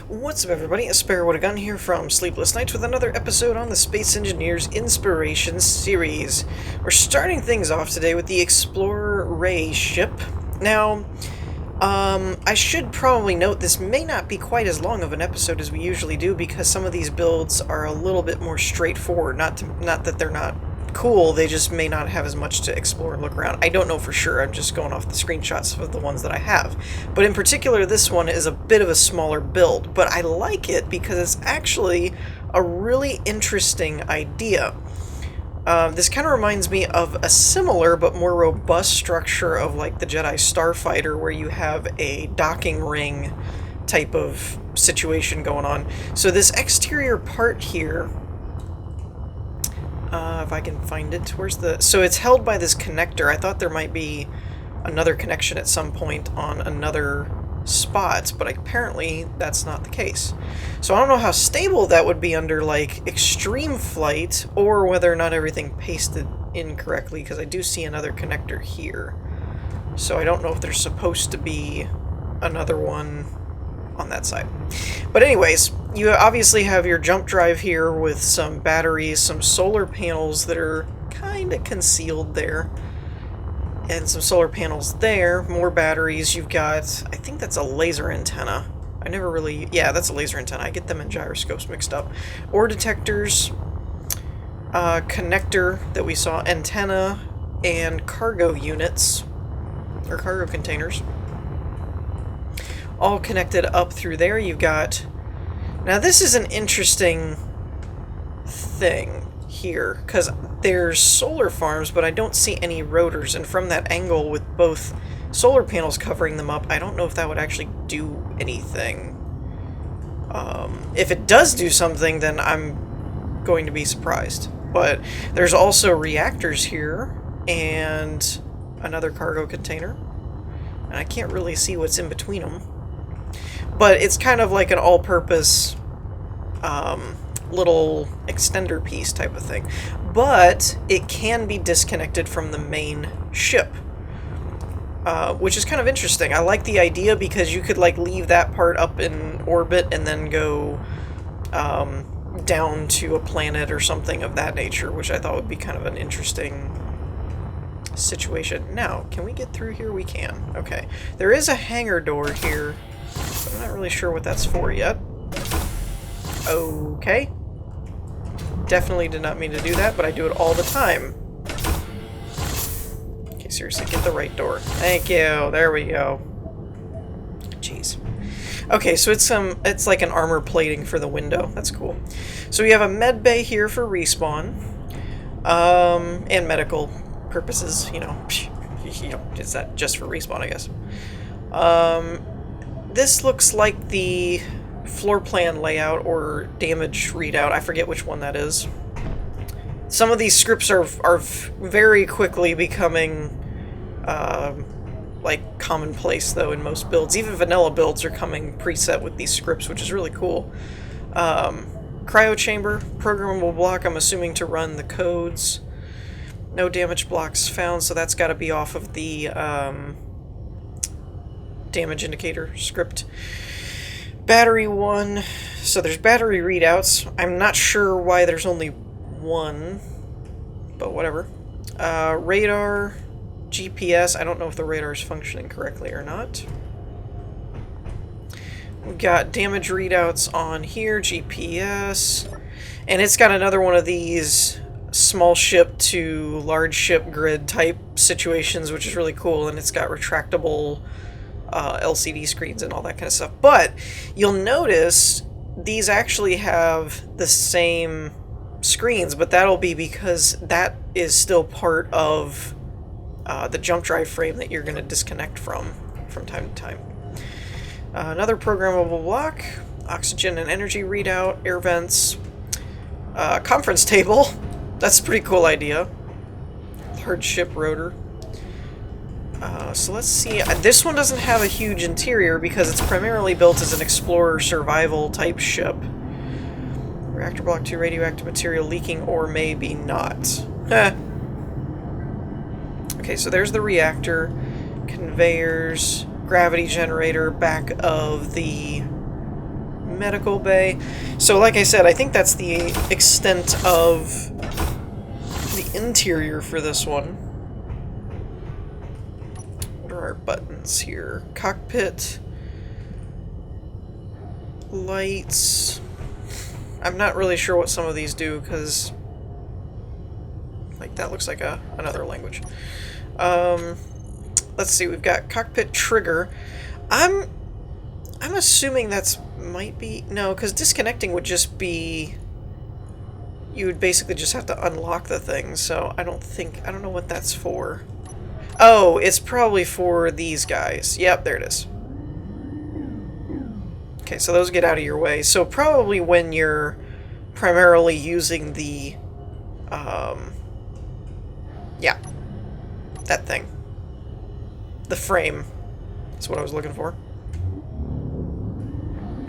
What's up, everybody? A Sparrow with a Gun here from Sleepless Nights with another episode on the Space Engineers Inspiration series. We're starting things off today with the Explorer Ray ship. Now, I should probably note this may not be quite as long of an episode as we usually do because some of these builds are a little bit more straightforward. Not that they're not cool, they just may not have as much to explore and look around. I don't know for sure, I'm just going off the screenshots of the ones that I have. But in particular, this one is a bit of a smaller build, but I like it because it's actually a really interesting idea. This kind of reminds me of a similar but more robust structure of like the Jedi Starfighter, where you have a docking ring type of situation going on. So this exterior part here, if I can find it, where's the... So it's held by this connector. I thought there might be another connection at some point on another spot, but apparently that's not the case. So I don't know how stable that would be under, like, extreme flight, or whether or not everything pasted incorrectly, because I do see another connector here. So I don't know if there's supposed to be another one on that side. But anyways, you obviously have your jump drive here with some batteries, some solar panels that are kind of concealed there, and some solar panels there, more batteries. You've got, I think that's a laser antenna. I never really, yeah, that's a laser antenna. I get them and gyroscopes mixed up. Ore detectors, connector that we saw, antenna, and cargo units, or cargo containers. All connected up through there. You've got... Now this is an interesting thing here, because there's solar farms, but I don't see any rotors, and from that angle with both solar panels covering them up, I don't know if that would actually do anything. If it does do something, then I'm going to be surprised. But there's also reactors here, and another cargo container, and I can't really see what's in between them. But it's kind of like an all-purpose little extender piece type of thing. But it can be disconnected from the main ship, which is kind of interesting. I like the idea because you could like leave that part up in orbit and then go down to a planet or something of that nature, which I thought would be kind of an interesting situation. Now, can we get through here? We can. Okay. There is a hangar door here. I'm not really sure what that's for yet. Okay. Definitely did not mean to do that, but I do it all the time. Okay, seriously, get the right door. Thank you. There we go. Jeez. Okay, so it's like an armor plating for the window. That's cool. So we have a med bay here for respawn, and medical purposes. You know, is that just for respawn? I guess. This looks like the floor plan layout or damage readout. I forget which one that is. Some of these scripts are very quickly becoming like commonplace, though, in most builds. Even vanilla builds are coming preset with these scripts, which is really cool. Cryo chamber, programmable block, I'm assuming to run the codes. No damage blocks found, so that's got to be off of the damage indicator script. Battery 1. So there's battery readouts. I'm not sure why there's only one, but whatever. Radar, GPS. I don't know if the radar is functioning correctly or not. We've got damage readouts on here, GPS, and it's got another one of these small ship to large ship grid type situations, which is really cool, and it's got retractable LCD screens and all that kind of stuff. But you'll notice these actually have the same screens, but that'll be because that is still part of the jump drive frame that you're going to disconnect from time to time. Another programmable block, oxygen and energy readout, air vents, conference table. That's a pretty cool idea. Large ship rotor. So let's see. This one doesn't have a huge interior because it's primarily built as an explorer survival type ship. Reactor block 2, radioactive material leaking or maybe not. Okay, so there's the reactor, conveyors, gravity generator, back of the medical bay. So like I said, I think that's the extent of the interior for this one. What are our buttons here? Cockpit. Lights. I'm not really sure what some of these do, because like that looks like another language. Let's see, we've got cockpit trigger. I'm assuming that's might be no, because disconnecting would just be, you would basically just have to unlock the thing, so I don't know what that's for. Oh, it's probably for these guys. Yep, there it is. Okay, so those get out of your way. So probably when you're primarily using the, yeah, that thing. The frame. That's what I was looking for.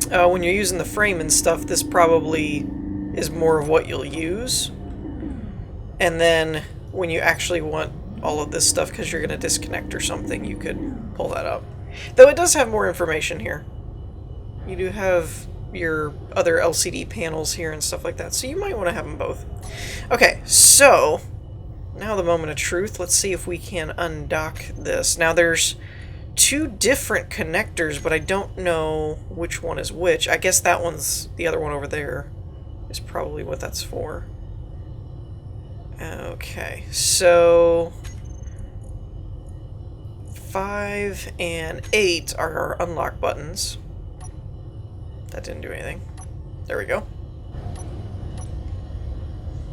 When you're using the frame and stuff, this probably is more of what you'll use. And then when you actually want all of this stuff because you're going to disconnect or something, you could pull that up. Though it does have more information here. You do have your other LCD panels here and stuff like that, so you might want to have them both. Okay, so now the moment of truth. Let's see if we can undock this. Now there's two different connectors, but I don't know which one is which. I guess that one's, the other one over there is probably what that's for. Okay, so 5 and 8 are our unlock buttons. That didn't do anything. There we go.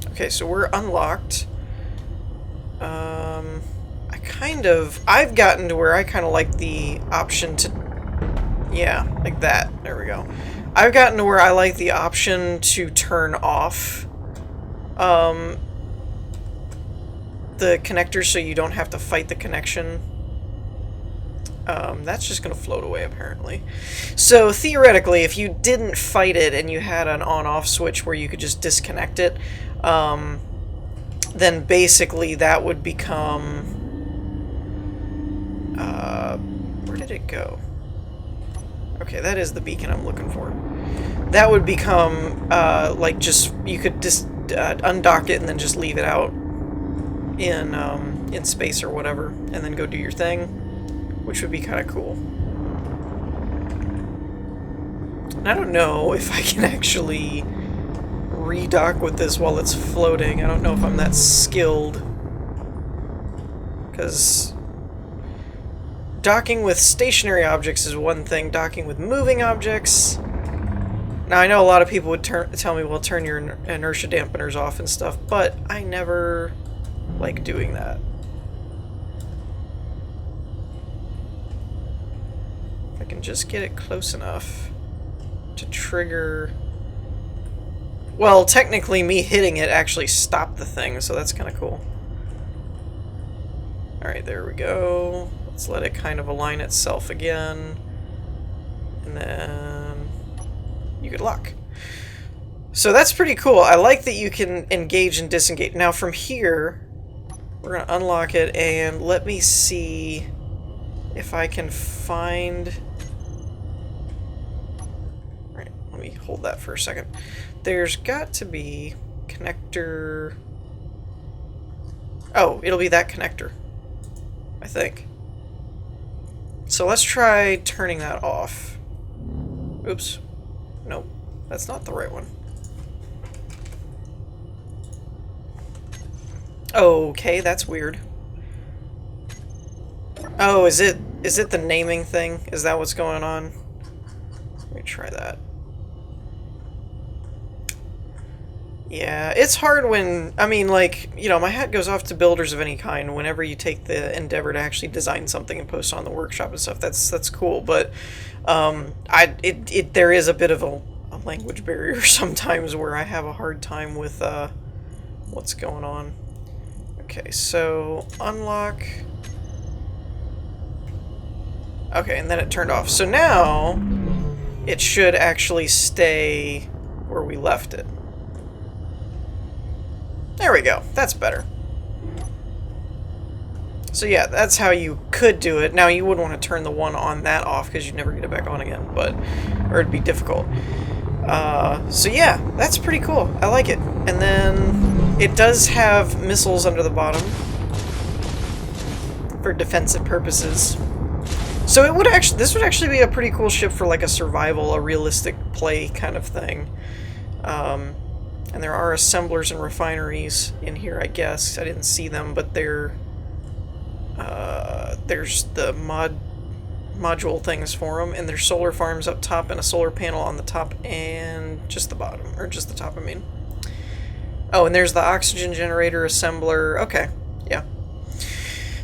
Okay, so we're unlocked. I've gotten to where I kind of like the option to, yeah, like that. There we go. I've gotten to where I like the option to turn off the connectors so you don't have to fight the connection. That's just going to float away, apparently. So, theoretically, if you didn't fight it and you had an on-off switch where you could just disconnect it, then basically that would become... where did it go? Okay, that is the beacon I'm looking for. That would become, like, just... you could just undock it and then just leave it out in space or whatever, and then go do your thing, which would be kind of cool. And I don't know if I can actually redock with this while it's floating. I don't know if I'm that skilled, because docking with stationary objects is one thing, docking with moving objects... Now, I know a lot of people would tell me, well, turn your inertia dampeners off and stuff, but I never like doing that. If I can just get it close enough to trigger... Well, technically, me hitting it actually stopped the thing, so that's kind of cool. Alright, there we go. Let's let it kind of align itself again. And then you could lock. So that's pretty cool. I like that you can engage and disengage. Now from here, we're going to unlock it, and let me see if I can find... Alright, let me hold that for a second. There's got to be connector... Oh, it'll be that connector, I think. So let's try turning that off. Oops. Nope, that's not the right one. Okay, that's weird. Oh, is it the naming thing? Is that what's going on? Let me try that. Yeah, it's hard when, I mean, like, you know, my hat goes off to builders of any kind whenever you take the endeavor to actually design something and post on the workshop and stuff. That's cool, but there is a bit of a language barrier sometimes where I have a hard time with what's going on. Okay, so unlock. Okay, and then it turned off. So now it should actually stay where we left it. There we go. That's better. So yeah, that's how you could do it. Now you wouldn't want to turn the one on that off because you'd never get it back on again, or it'd be difficult. So yeah, that's pretty cool. I like it. And then it does have missiles under the bottom for defensive purposes. So this would actually be a pretty cool ship for like a survival, a realistic play kind of thing. And there are assemblers and refineries in here, I guess. I didn't see them, but there's the module things for them, and there's solar farms up top and a solar panel on the top and just the bottom, or just the top, I mean. Oh, and there's the oxygen generator assembler. Okay, yeah.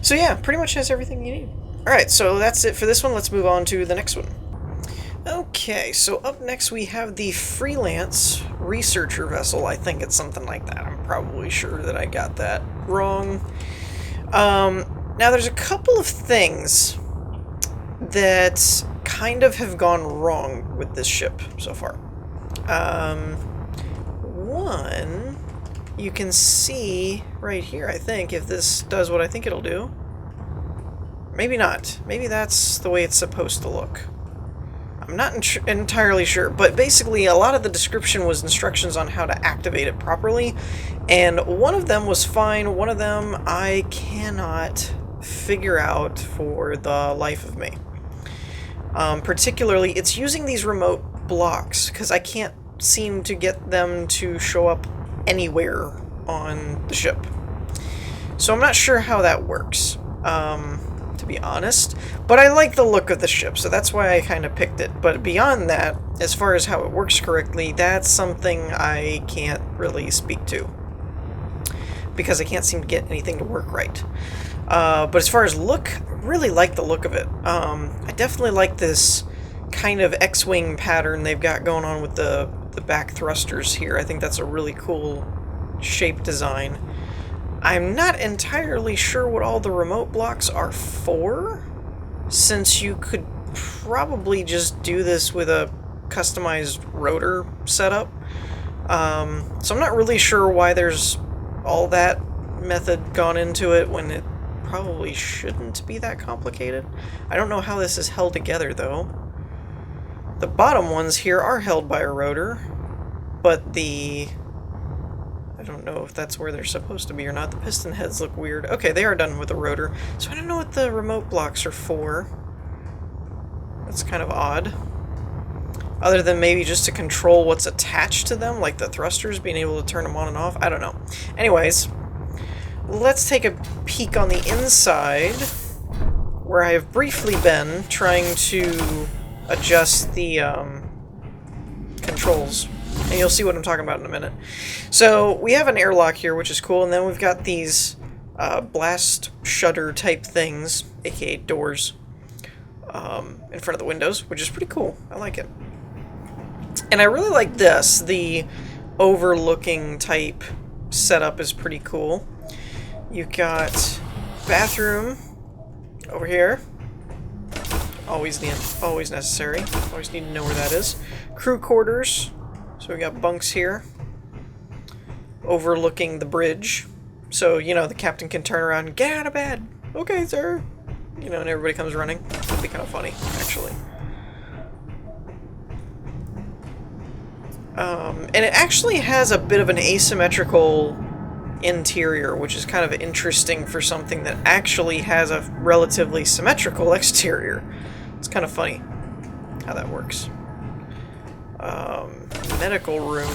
So yeah, pretty much has everything you need. Alright, so that's it for this one. Let's move on to the next one. Okay, so up next we have the Freelance Researcher Vessel. I think it's something like that. I'm probably sure that I got that wrong. Now there's a couple of things that kind of have gone wrong with this ship so far. One, you can see right here, I think, if this does what I think it'll do. Maybe not. Maybe that's the way it's supposed to look. I'm not entirely sure, but basically a lot of the description was instructions on how to activate it properly, and one of them was fine, one of them I cannot figure out for the life of me. Particularly, it's using these remote blocks, because I can't seem to get them to show up anywhere on the ship. So I'm not sure how that works, to be honest, but I like the look of the ship, so that's why I kind of picked it. But beyond that, as far as how it works correctly, that's something I can't really speak to, because I can't seem to get anything to work right. But as far as look, I really like the look of it. I definitely like this kind of X-wing pattern they've got going on with the back thrusters here. I think that's a really cool shape design. I'm not entirely sure what all the remote blocks are for, since you could probably just do this with a customized rotor setup. So I'm not really sure why there's all that method gone into it when it probably shouldn't be that complicated. I don't know how this is held together, though. The bottom ones here are held by a rotor, but I don't know if that's where they're supposed to be or not. The piston heads look weird. Okay, they are done with a rotor, so I don't know what the remote blocks are for. That's kind of odd. Other than maybe just to control what's attached to them, like the thrusters, being able to turn them on and off. I don't know. Anyways, let's take a peek on the inside, where I have briefly been trying to adjust the controls. And you'll see what I'm talking about in a minute. So, we have an airlock here, which is cool, and then we've got these blast shutter type things, aka doors, in front of the windows, which is pretty cool. I like it. And I really like this. The overlooking type setup is pretty cool. You've got bathroom over here. Always necessary. Always need to know where that is. Crew quarters. So we got bunks here, overlooking the bridge. So, you know, the captain can turn around and get out of bed. Okay, sir. You know, and everybody comes running. That'd be kind of funny, actually. And it actually has a bit of an asymmetrical interior, which is kind of interesting for something that actually has a relatively symmetrical exterior. It's kind of funny how that works. Medical room.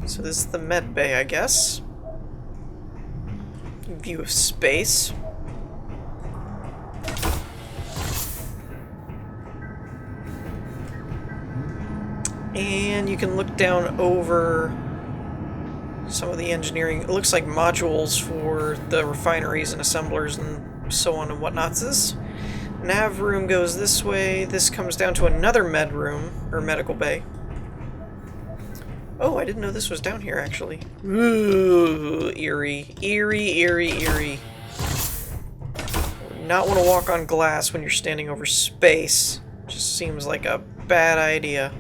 So this is the med bay, I guess. View of space. And you can look down over some of the engineering. It looks like modules for the refineries and assemblers and so on and whatnot. This nav room goes this way. This comes down to another med room, or medical bay. Oh, I didn't know this was down here, actually. Ooh, eerie. Eerie, eerie, eerie. Would not want to walk on glass when you're standing over space. Just seems like a bad idea.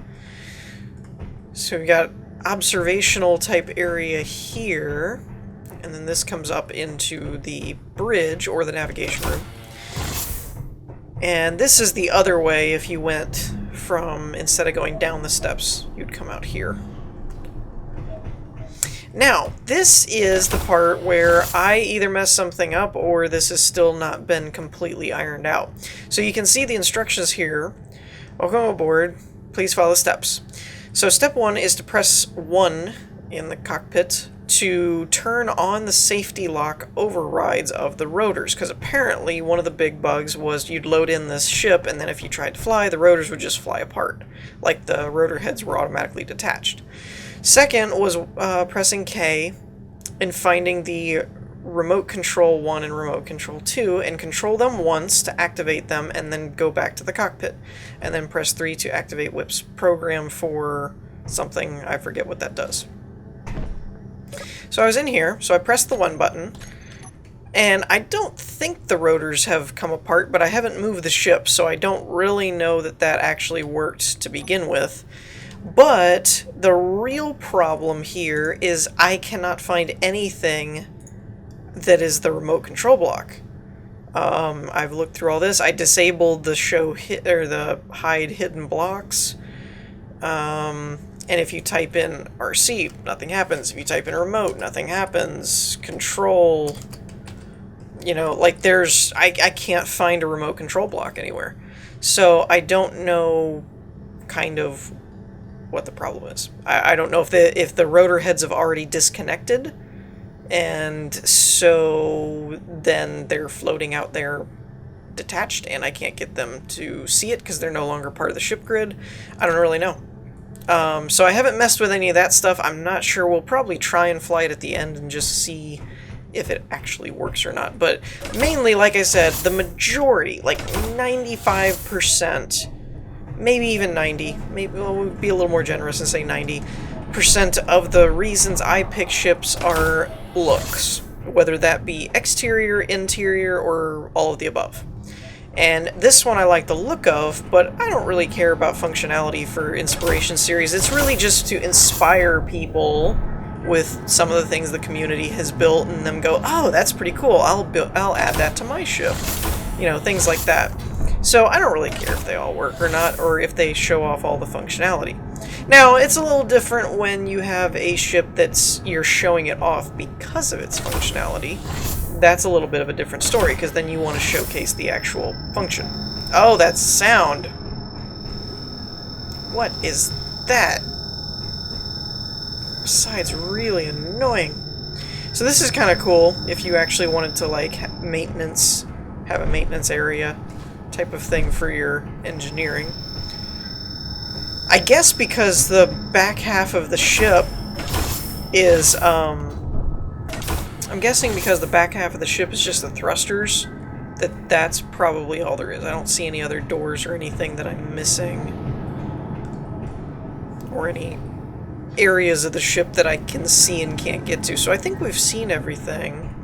So we've got observational type area here. And and then this comes up into the bridge, or the navigation room. And this is the other way if you went from, instead of going down the steps, you'd come out here. Now, this is the part where I either messed something up or this has still not been completely ironed out. So you can see the instructions here. Welcome aboard. Please follow the steps. So step 1 is to press 1 in the cockpit to turn on the safety lock overrides of the rotors, because apparently one of the big bugs was you'd load in this ship and then if you tried to fly, the rotors would just fly apart, like the rotor heads were automatically detached. Second was pressing K and finding the remote control 1 and remote control 2 and control them once to activate them and then go back to the cockpit. And then press 3 to activate Whip's program for something, I forget what that does. So I was in here, so I pressed the 1 button, and I don't think the rotors have come apart, but I haven't moved the ship, so I don't really know that that actually worked to begin with. But the real problem here is I cannot find anything that is the remote control block. I've looked through all this. I disabled the the hide hidden blocks. And if you type in RC, nothing happens. If you type in remote, nothing happens. Control, you know, like I can't find a remote control block anywhere. So I don't know kind of what the problem is. I don't know if the rotor heads have already disconnected, and so then they're floating out there detached, and I can't get them to see it because they're no longer part of the ship grid. I don't really know. So I haven't messed with any of that stuff. I'm not sure. We'll probably try and fly it at the end and just see if it actually works or not. But mainly, like I said, the majority, like 95%, maybe even 90, maybe we'll be a little more generous and say 90% of the reasons I pick ships are looks, whether that be exterior, interior, or all of the above. And this one I like the look of, but I don't really care about functionality for Inspiration series. It's really just to inspire people with some of the things the community has built and them go, oh, that's pretty cool, I'll add that to my ship. You know, things like that. So I don't really care if they all work or not, or if they show off all the functionality. Now, it's a little different when you have a ship you're showing it off because of its functionality. That's a little bit of a different story, because then you want to showcase the actual function. Oh, that's sound! What is that? Besides, really annoying. So this is kind of cool if you actually wanted to, like, have a maintenance area type of thing for your engineering. I guess because the back half of the ship is, I'm guessing because the back half of the ship is just the thrusters, that's probably all there is. I don't see any other doors or anything that I'm missing, or any areas of the ship that I can see and can't get to. So I think we've seen everything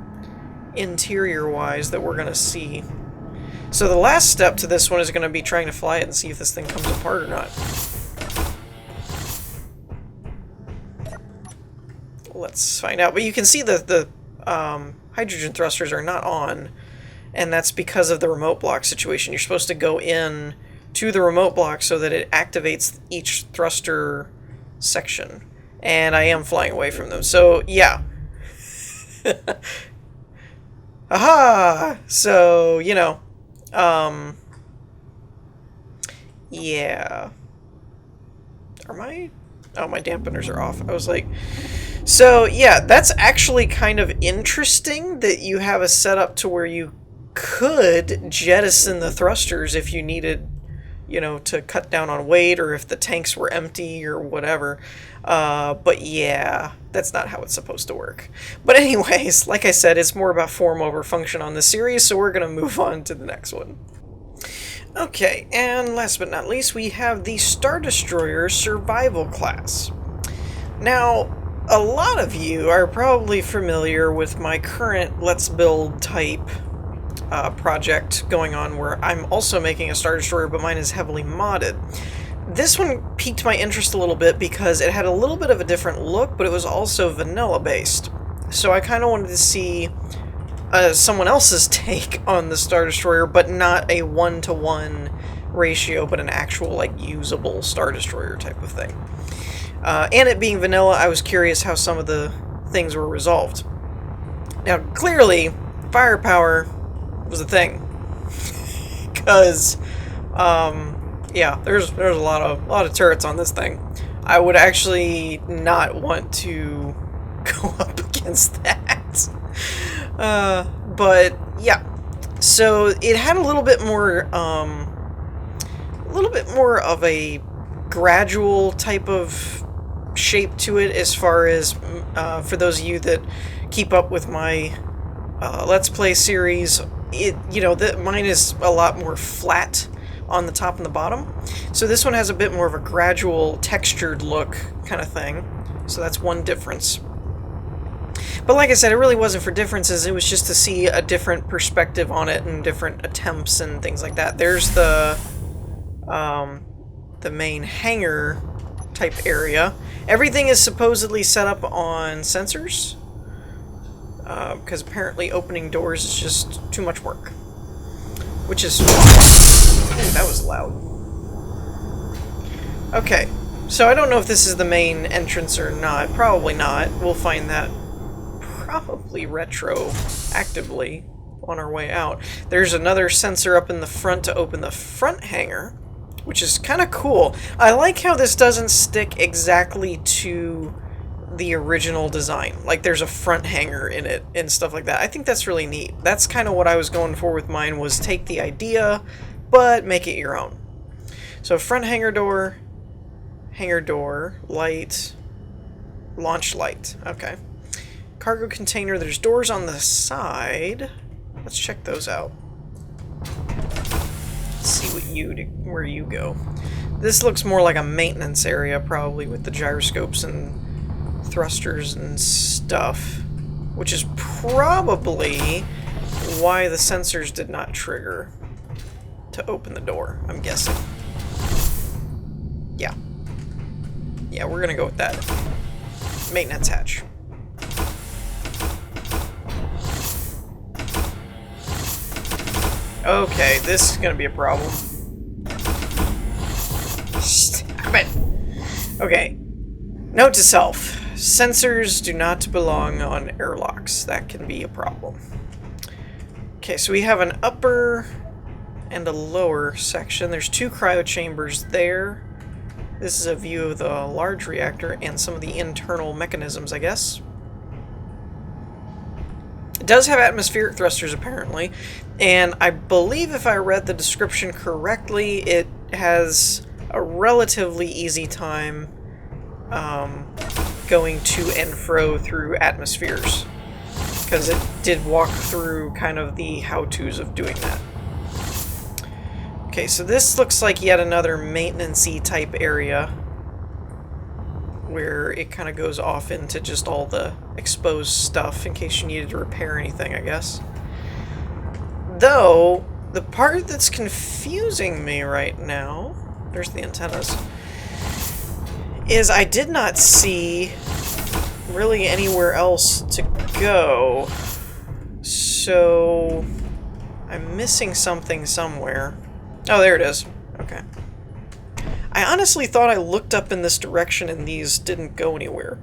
interior-wise that we're going to see. So the last step to this one is going to be trying to fly it and see if this thing comes apart or not. Let's find out. But you can see the hydrogen thrusters are not on, and that's because of the remote block situation. You're supposed to go in to the remote block so that it activates each thruster section. And I am flying away from them. So, yeah. Aha! So, you know. Yeah. Are my... Oh, my dampeners are off. I was like... So, yeah, that's actually kind of interesting that you have a setup to where you could jettison the thrusters if you needed, you know, to cut down on weight, or if the tanks were empty or whatever. But yeah, that's not how it's supposed to work. But anyways, like I said, it's more about form over function on this series, so we're going to move on to the next one. Okay, and last but not least, we have the Star Destroyer Survival class. Now, a lot of you are probably familiar with my current Let's Build type project going on, where I'm also making a Star Destroyer, but mine is heavily modded. This one piqued my interest a little bit because it had a little bit of a different look, but it was also vanilla based. So I kind of wanted to see someone else's take on the Star Destroyer, but not a 1-to-1 ratio, but an actual, like, usable Star Destroyer type of thing. And it being vanilla, I was curious how some of the things were resolved. Now, clearly, firepower was a thing. Because, yeah, there's a lot of turrets on this thing. I would actually not want to go up against that. But yeah, so it had a little bit more of a gradual type of shape to it, as far as for those of you that keep up with my Let's Play series. Mine is a lot more flat on the top and the bottom. So this one has a bit more of a gradual, textured look kind of thing. So that's one difference. But like I said, it really wasn't for differences. It was just to see a different perspective on it and different attempts and things like that. There's the main hangar type area. Everything is supposedly set up on sensors. Because apparently opening doors is just too much work. Which is... Ooh, that was loud. Okay, so I don't know if this is the main entrance or not. Probably not. We'll find that probably retroactively on our way out. There's another sensor up in the front to open the front hangar, which is kind of cool. I like how this doesn't stick exactly to the original design. Like, there's a front hanger in it and stuff like that. I think that's really neat. That's kind of what I was going for with mine, was take the idea, but make it your own. So front hangar door, light, launch light. Okay. Cargo container, there's doors on the side. Let's check those out. Let's see where you go. This looks more like a maintenance area, probably, with the gyroscopes and thrusters and stuff, which is probably why the sensors did not trigger to open the door, I'm guessing. Yeah, we're gonna go with that. Maintenance hatch. Okay, this is gonna be a problem. Stop it! Okay, note to self. Sensors do not belong on airlocks. That can be a problem. Okay, so we have an upper and a lower section. There's 2 cryo chambers there. This is a view of the large reactor and some of the internal mechanisms, I guess. It does have atmospheric thrusters, apparently, and I believe if I read the description correctly, it has a relatively easy time going to and fro through atmospheres, because it did walk through kind of the how-tos of doing that. Okay, so this looks like yet another maintenance-y type area where it kind of goes off into just all the exposed stuff in case you needed to repair anything, I guess. Though, the part that's confusing me right now, there's the antennas, is I did not see really anywhere else to go. So I'm missing something somewhere. Oh, there it is. Okay. I honestly thought I looked up in this direction and these didn't go anywhere.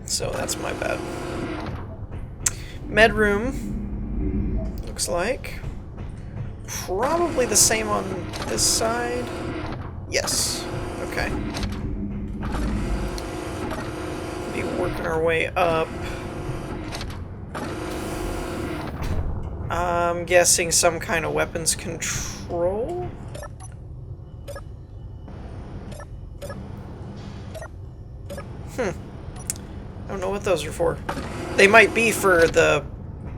So that's my bad. Med room, looks like. Probably the same on this side. Yes. Okay. Be working our way up. I'm guessing some kind of weapons control. I don't know what those are for. They might be for the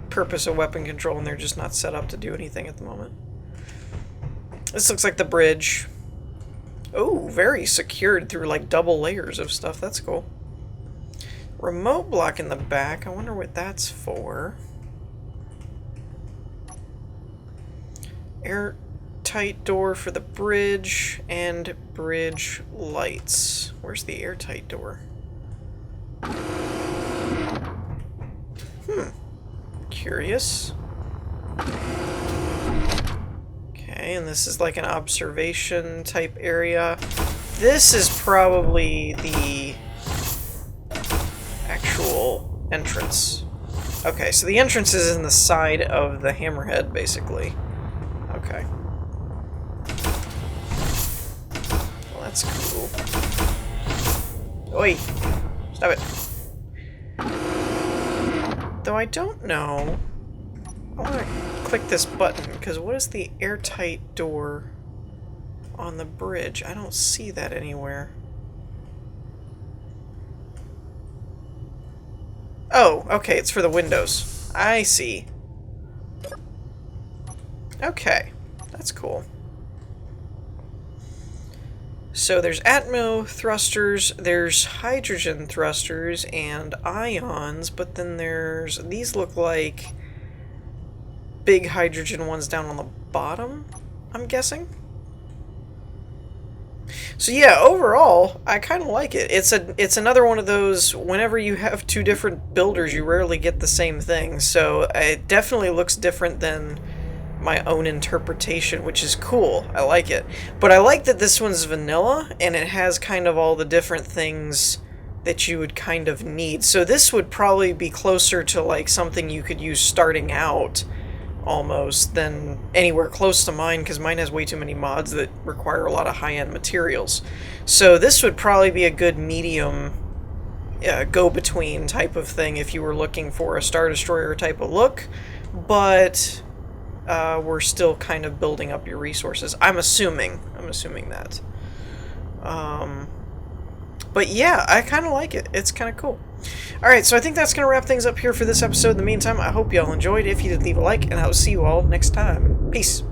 purpose of weapon control, and they're just not set up to do anything at the moment. This looks like the bridge. Oh, very secured through like double layers of stuff. That's cool. Remote block in the back. I wonder what that's for. Airtight door for the bridge and bridge lights. Where's the airtight door? curious. Okay, and this is like an observation type area. This is probably the actual entrance. Okay, so the entrance is in the side of the hammerhead, basically. Okay. Well, that's cool. Oi! Stop it. Though I don't know... I want to click this button, because what is the airtight door on the bridge? I don't see that anywhere. Oh, okay, it's for the windows. I see. Okay, that's cool. So there's atmo thrusters, there's hydrogen thrusters, and ions, but then there's... these look like big hydrogen ones down on the bottom, I'm guessing? So yeah, overall, I kind of like it. It's another one of those, whenever you have two different builders, you rarely get the same thing, so it definitely looks different than my own interpretation, which is cool. I like it. But I like that this one's vanilla, and it has kind of all the different things that you would kind of need. So this would probably be closer to like something you could use starting out, almost, than anywhere close to mine, because mine has way too many mods that require a lot of high-end materials. So this would probably be a good medium go-between type of thing if you were looking for a Star Destroyer type of look, but we're still kind of building up your resources. I'm assuming that. But yeah, I kind of like it. It's kind of cool. Alright, so I think that's going to wrap things up here for this episode. In the meantime, I hope y'all enjoyed. If you did, leave a like, and I'll see you all next time. Peace.